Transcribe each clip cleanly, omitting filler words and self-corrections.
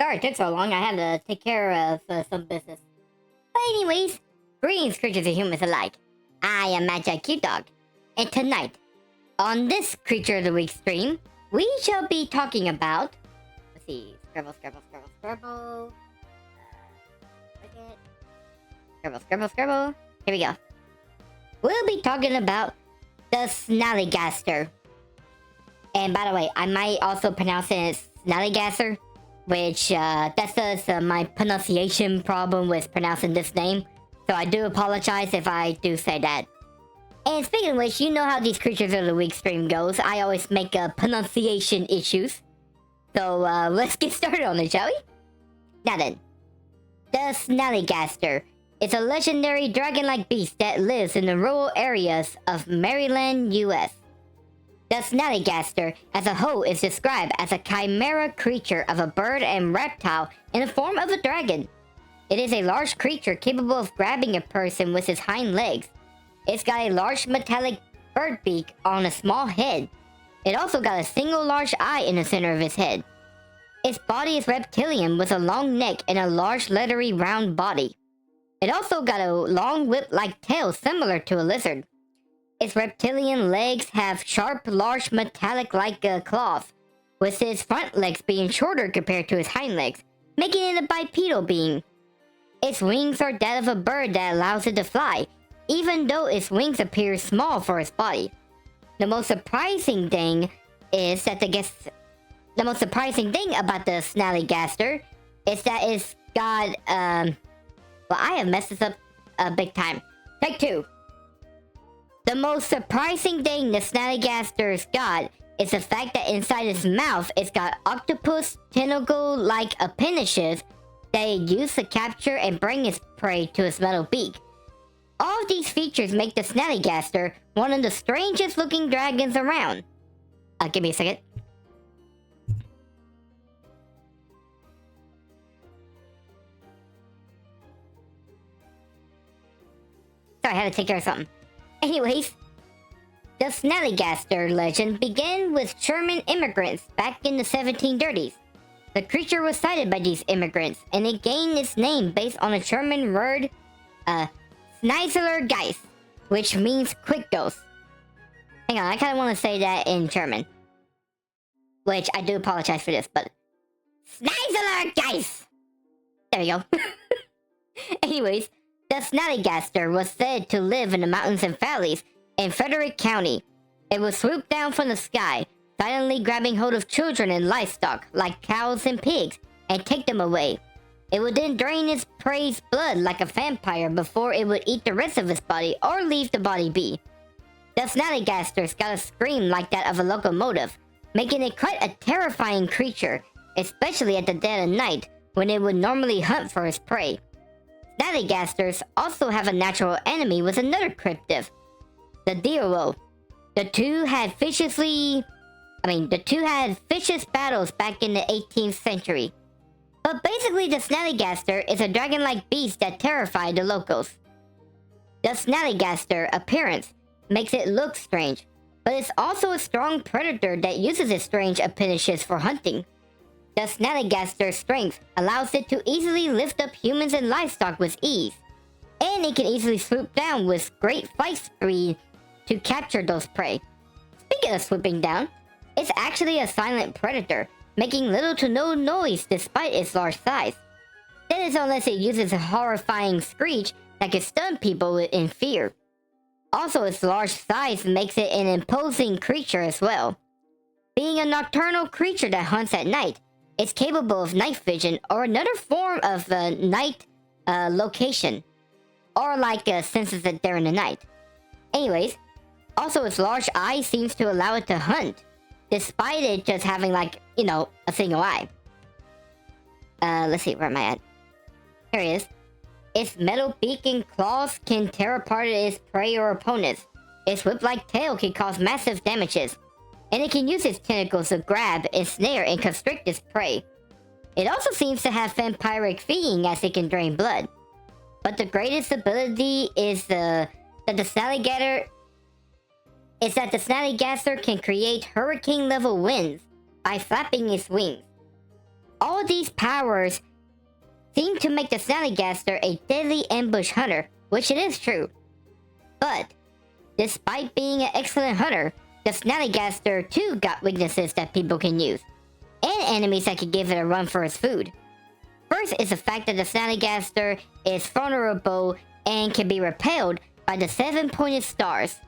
Sorry it took so long. I had to take care of some business. But anyways, greetings creatures and humans alike. I am MagiQDog. And tonight, on this Creature of the Week stream, we shall be talking about... Let's see. Scribble. Scribble. Here we go. We'll be talking about the Snallygaster. And by the way, I might also pronounce it as Snallygaster, which that's just my pronunciation problem with pronouncing this name. So I do apologize if I do say that. And speaking of which, you know how these Creatures of the Week stream goes. I always make pronunciation issues. So let's get started on it, shall we? Now then, the Snallygaster is a legendary dragon-like beast that lives in the rural areas of Maryland, US. The Snallygaster as a whole is described as a chimera creature of a bird and reptile in the form of a dragon. It is a large creature capable of grabbing a person with its hind legs. It's got a large metallic bird beak on a small head. It also got a single large eye in the center of its head. Its body is reptilian with a long neck and a large leathery round body. It also got a long whip-like tail similar to a lizard. Its reptilian legs have sharp, large, metallic-like claws, with its front legs being shorter compared to its hind legs, making it a bipedal being. Its wings are that of a bird that allows it to fly, even though its wings appear small for its body. The most surprising thing about the Snallygaster is that it's got well, I have messed this up big time. Take two. The most surprising thing the Snallygaster's got is the fact that inside its mouth it's got octopus tentacle-like appendages that it uses to capture and bring its prey to its metal beak. All of these features make the Snallygaster one of the strangest looking dragons around. Give me a second. Sorry, I had to take care of something. Anyways, the Snallygaster legend began with German immigrants back in the 1730s. The creature was sighted by these immigrants, and it gained its name based on a German word, Snallygaster, which means quick ghost. Hang on, I kind of want to say that in German. Which, I do apologize for this, but... Snallygaster! There we go. Anyways, the Snallygaster was said to live in the mountains and valleys in Frederick County. It would swoop down from the sky, silently grabbing hold of children and livestock, like cows and pigs, and take them away. It would then drain its prey's blood like a vampire before it would eat the rest of its body or leave the body be. The Snallygaster's got a scream like that of a locomotive, making it quite a terrifying creature, especially at the dead of night when it would normally hunt for its prey. Snallygasters also have a natural enemy with another cryptid, the Dewayo. The two had vicious battles back in the 18th century. But basically the Snallygaster is a dragon-like beast that terrified the locals. The Snallygaster appearance makes it look strange, but it's also a strong predator that uses its strange appendages for hunting. The Snallygaster's strength allows it to easily lift up humans and livestock with ease, and it can easily swoop down with great flight speed to capture those prey. Speaking of swooping down, it's actually a silent predator, making little to no noise despite its large size. That is unless it uses a horrifying screech that can stun people in fear. Also, its large size makes it an imposing creature as well. Being a nocturnal creature that hunts at night, it's capable of night vision or another form of night location, or like senses that they're in the night. Anyways, also its large eye seems to allow it to hunt, despite it just having like, you know, a single eye. Let's see, where am I at? Here it is. Its metal beak and claws can tear apart its prey or opponents. Its whip-like tail can cause massive damages, and it can use its tentacles to grab, ensnare, and constrict its prey. It also seems to have vampiric feeding as it can drain blood. But the greatest ability is that the Snallygaster can create hurricane-level winds by flapping its wings. All these powers seem to make the Snallygaster a deadly ambush hunter, which it is true. But, despite being an excellent hunter, the Snallygaster too got weaknesses that people can use, and enemies that can give it a run for its food. First is the fact that the Snallygaster is vulnerable and can be repelled by the 7-pointed stars.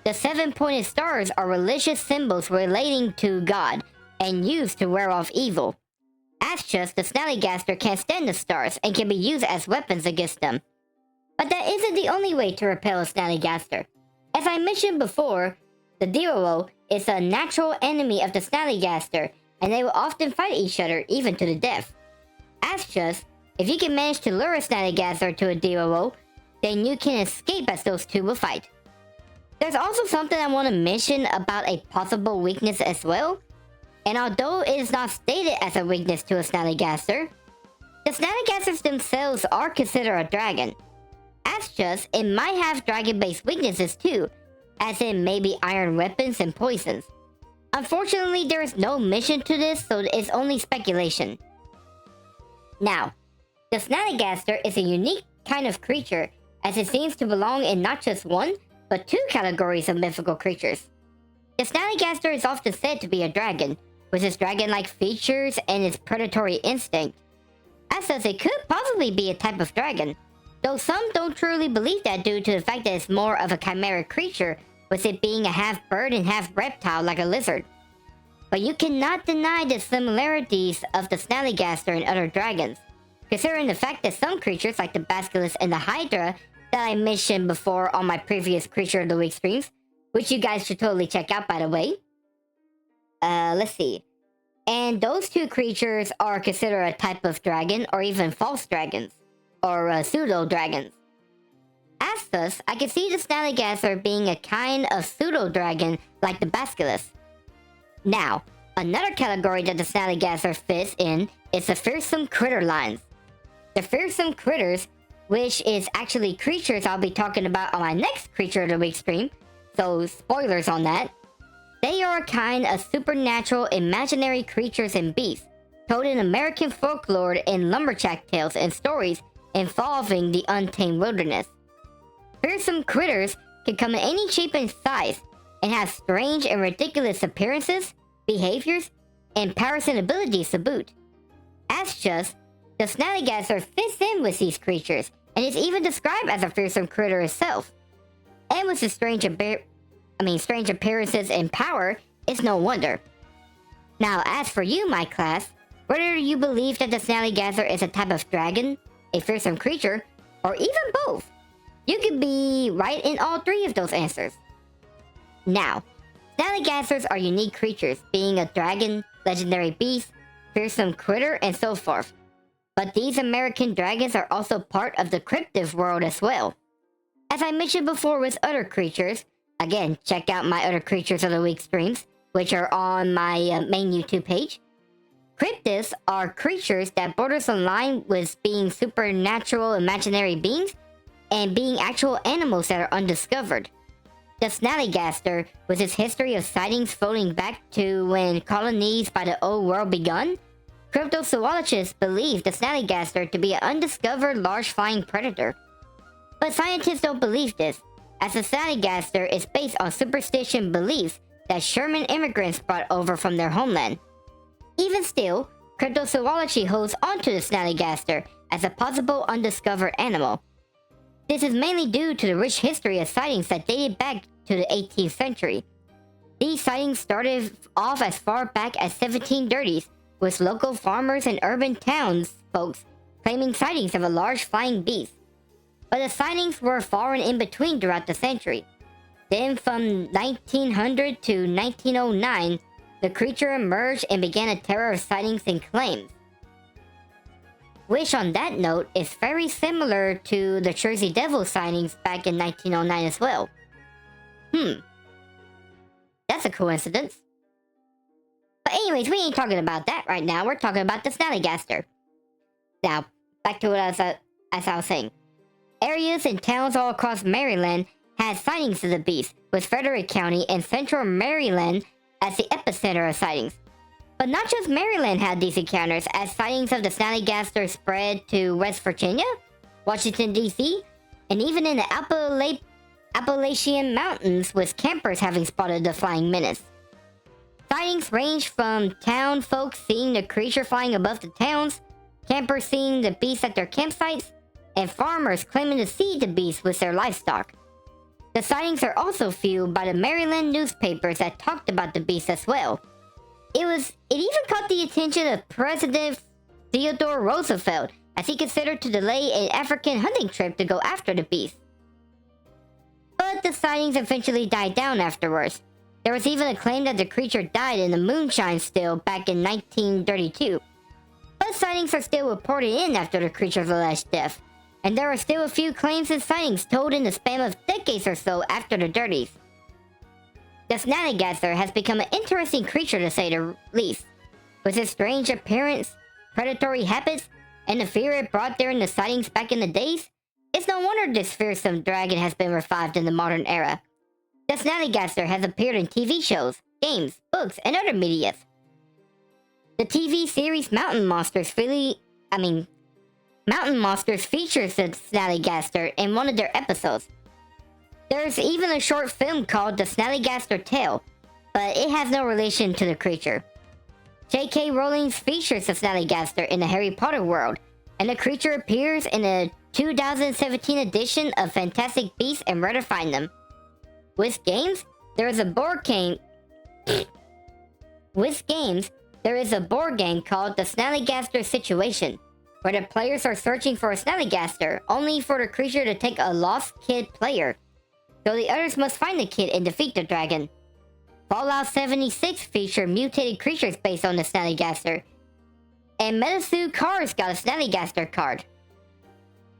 The 7-pointed stars are religious symbols relating to God and used to wear off evil. As just, the Snallygaster can't stand the stars and can be used as weapons against them. But that isn't the only way to repel a Snallygaster. As I mentioned before, the Dewayo is a natural enemy of the Snallygaster, and they will often fight each other even to the death. As just, if you can manage to lure a Snallygaster to a Dewayo, then you can escape as those two will fight. There's also something I want to mention about a possible weakness as well. And although it is not stated as a weakness to a Snallygaster, the Snallygasters themselves are considered a dragon. As just, it might have dragon-based weaknesses too, as in maybe iron weapons and poisons. Unfortunately, there is no mention to this, so it's only speculation. Now, the Snallygaster is a unique kind of creature, as it seems to belong in not just one, but two categories of mythical creatures. The Snallygaster is often said to be a dragon, with its dragon-like features and its predatory instinct. As such, it could possibly be a type of dragon, though some don't truly believe that due to the fact that it's more of a chimeric creature, with it being a half-bird and half-reptile like a lizard. But you cannot deny the similarities of the Snallygaster and other dragons, considering the fact that some creatures like the Basilisk and the Hydra that I mentioned before on my previous Creature of the Week streams, which you guys should totally check out by the way. Let's see. And those two creatures are considered a type of dragon or even false dragons, or pseudo-dragons. As such, I can see the Snallygaster being a kind of pseudo-dragon like the Basilisk. Now, another category that the Snallygaster fits in is the Fearsome Critter lines. The Fearsome Critters, which is actually creatures I'll be talking about on my next Creature of the Week stream, so spoilers on that. They are a kind of supernatural imaginary creatures and beasts, told in American folklore and lumberjack tales and stories involving the untamed wilderness. Fearsome critters can come in any shape and size, and have strange and ridiculous appearances, behaviors, and powers and abilities to boot. As just, the Snallygaster fits in with these creatures, and is even described as a fearsome critter itself. And with its strange appearances and power, it's no wonder. Now, as for you, my class, whether you believe that the Snallygaster is a type of dragon, a fearsome creature, or even both, you could be right in all three of those answers. Now, Snallygasters are unique creatures, being a dragon, legendary beast, fearsome critter, and so forth. But these American dragons are also part of the cryptid world as well. As I mentioned before with other creatures, again, check out my other Creatures of the Week streams, which are on my main YouTube page. Cryptids are creatures that borders on line with being supernatural imaginary beings and being actual animals that are undiscovered. The Snallygaster, with its history of sightings floating back to when colonies by the old world begun, cryptozoologists believe the Snallygaster to be an undiscovered large flying predator. But scientists don't believe this, as the Snallygaster is based on superstition beliefs that Sherman immigrants brought over from their homeland. Even still, cryptozoology holds onto the Snallygaster as a possible undiscovered animal. This is mainly due to the rich history of sightings that dated back to the 18th century. These sightings started off as far back as 1730s, with local farmers and urban towns folks claiming sightings of a large flying beast. But the sightings were far and in between throughout the century. Then from 1900 to 1909, the creature emerged and began a terror of sightings and claims. Which on that note is very similar to the Jersey Devil sightings back in 1909 as well. That's a coincidence. But anyways, we ain't talking about that right now, we're talking about the Snallygaster. Now, back to what as I was saying. Areas and towns all across Maryland had sightings of the beast, with Frederick County and central Maryland as the epicenter of sightings. But not just Maryland had these encounters, as sightings of the Snallygaster spread to West Virginia, Washington, D.C., and even in the Appalachian Mountains, with campers having spotted the flying menace. Sightings range from town folks seeing the creature flying above the towns, campers seeing the beast at their campsites, and farmers claiming to see the beast with their livestock. The sightings are also fueled by the Maryland newspapers that talked about the beast as well. It even caught the attention of President Theodore Roosevelt, as he considered to delay an African hunting trip to go after the beast. But the sightings eventually died down afterwards. There was even a claim that the creature died in a moonshine still back in 1932. But sightings are still reported in after the creature's alleged death, and there are still a few claims and sightings told in the span of decades or so after the dirties. The Snallygaster has become an interesting creature to say the least. With its strange appearance, predatory habits, and the fear it brought during the sightings back in the days, it's no wonder this fearsome dragon has been revived in the modern era. The Snallygaster has appeared in TV shows, games, books, and other medias. The TV series Mountain Monsters features the Snallygaster in one of their episodes. There's even a short film called The Snallygaster Tale, but it has no relation to the creature. J.K. Rowling features the Snallygaster in the Harry Potter world, and the creature appears in a 2017 edition of Fantastic Beasts and Where to Find Them. With games, there is a board game called The Snallygaster Situation, where the players are searching for a Snallygaster, only for the creature to take a lost kid player. So the others must find the kid and defeat the dragon. Fallout 76 featured mutated creatures based on the Snallygaster, and Metasu Cars got a Snallygaster card.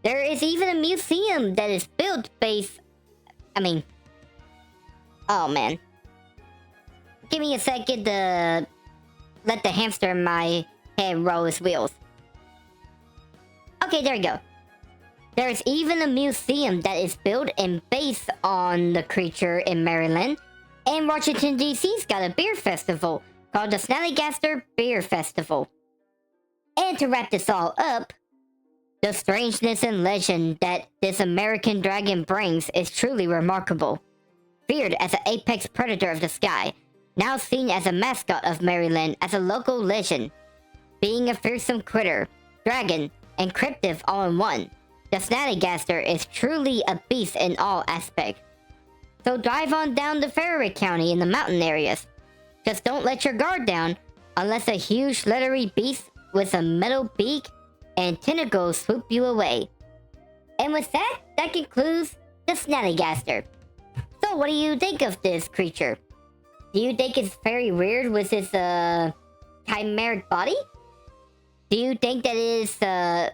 There is even a museum that is built based... Oh man. Give me a second to let the hamster in my head roll his wheels. Okay, there we go. There's even a museum that is built and based on the creature in Maryland. And Washington, D.C.'s got a beer festival called the Snallygaster Beer Festival. And to wrap this all up, the strangeness and legend that this American dragon brings is truly remarkable. Feared as an apex predator of the sky, now seen as a mascot of Maryland as a local legend. Being a fearsome critter, dragon, and cryptid all in one, the Snallygaster is truly a beast in all aspects. So drive on down to Farragut County in the mountain areas. Just don't let your guard down unless a huge leathery beast with a metal beak and tentacles swoop you away. And with that, that concludes the Snallygaster. So what do you think of this creature? Do you think it's very weird with its chimeric body? Do you think that it is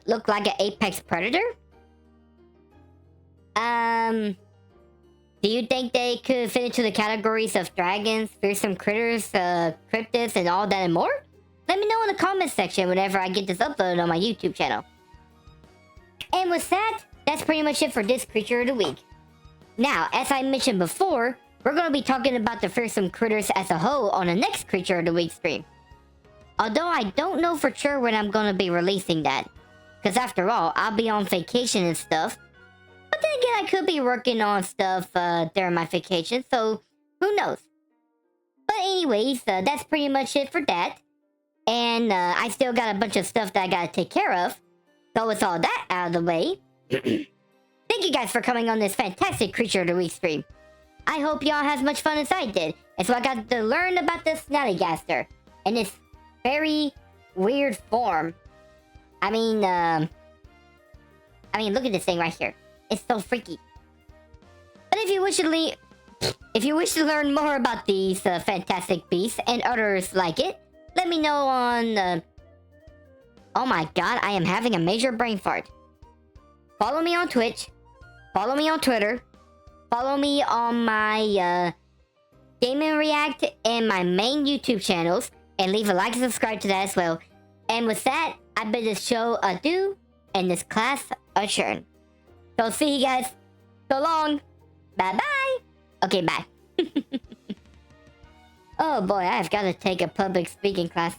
look like an apex predator? Do you think they could fit into the categories of dragons, fearsome critters, cryptids, and all that and more? Let me know in the comments section whenever I get this uploaded on my YouTube channel. And with that, that's pretty much it for this Creature of the Week. Now, as I mentioned before, we're going to be talking about the fearsome critters as a whole on the next Creature of the Week stream. Although I don't know for sure when I'm going to be releasing that. Because after all, I'll be on vacation and stuff. But then again, I could be working on stuff during my vacation, so who knows. But anyways, that's pretty much it for that. And I still got a bunch of stuff that I gotta take care of. So with all that out of the way, thank you guys for coming on this fantastic Creature of the Week stream. I hope y'all had as much fun as I did. And so I got to learn about the Snallygaster and its very weird form. I mean, look at this thing right here. It's so freaky. But if you wish to learn more about these fantastic beasts and others like it, let me know on... Oh my god, I am having a major brain fart. Follow me on Twitch. Follow me on Twitter. Follow me on my Game and React and my main YouTube channels. And leave a like and subscribe to that as well. And with that, I bid this show adieu and this class adjourn. So see you guys. So long. Bye bye. Okay, bye. Oh boy, I've got to take a public speaking class.